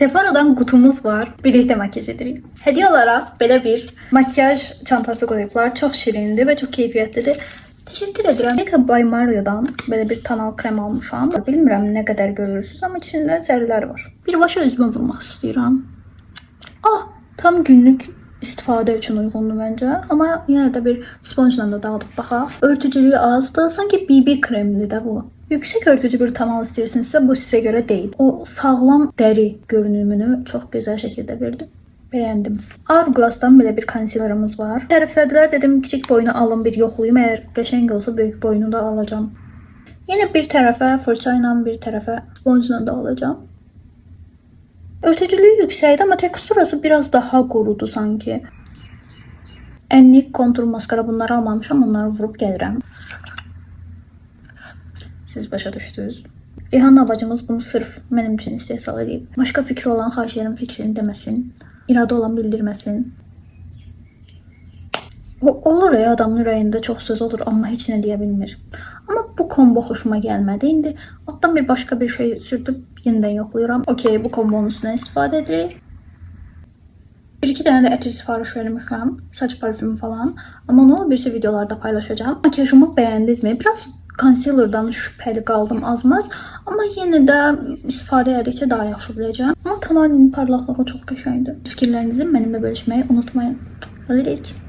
Sephora'dan qutumuz var. Birlikdə makyaj edirik. Hədiyyə olaraq belə bir makyaj çantası qoyublar. Çox şirindir və çox keyfiyyətlidir. Təşəkkür edirəm. Makeup by Mario'dan belə bir tonal krem almışam. Bilmirəm nə qədər görürsünüz, amma içində zərrələr var. Birbaşa üzümə vurmaq istəyirəm. Tam günlük istifadə üçün uyğundur məncə. Amma yenə də bir sponjla da dağıdıb baxaq. Örtücülüyü azdır. Sanki BB kremlidir də bu. Yüksək örtücü bir tonal istəyirsinizsə, bu sizə görə deyil. O sağlam dəri görünümünü çox gözəl şəkildə verdi. Bəyəndim. Hourglass'dan belə bir konsilerimiz var. Tərəflədilər, dedim kiçik boyunu alım bir yoxlayım. Əgər qəşəng olsa böyük boyunu da alacağım. Yenə bir tərəfə fırça ilə, bir tərəfə sponjla da alacağım. Örtücülüyü yüksəkdir, amma teksturası biraz daha qurudu sanki. Ənlik, kontur, maskara bunları almamışam. Onları vurub gəlirəm. Siz başa düşdünüz. Rihanna bacımız bunu sırf mənim üçün istehsal edib. Başqa fikri olan xahiş edirəm fikrini deməsin. İradə olan bildirməsin. Olur ya, adamın ürəyində çox söz olur, amma heç nə deyə bilmir. Amma bu kombo xoşuma gəlmədi. İndi altdan bir başqa bir şey sürtüb yenidən yoxlayıram. Okey, bu kombonun üstündən istifadə edirik. Bir-iki dənə də ətir sifariş vermişəm. Saç parfümü falan. Amma onu birisi videolarda paylaşacağım. Makyajımı bəyəndinizmi? Biraz concealer'dan şübhəli qaldım azmaz. Amma yenə də istifadə edəcəkcə daha yaxşı biləcəm. Amma tamarinin parlaqlığı çox qəşəngdir. Fikirlərinizi mənimlə bölüşməyi unutmayın. Öyle değil ki.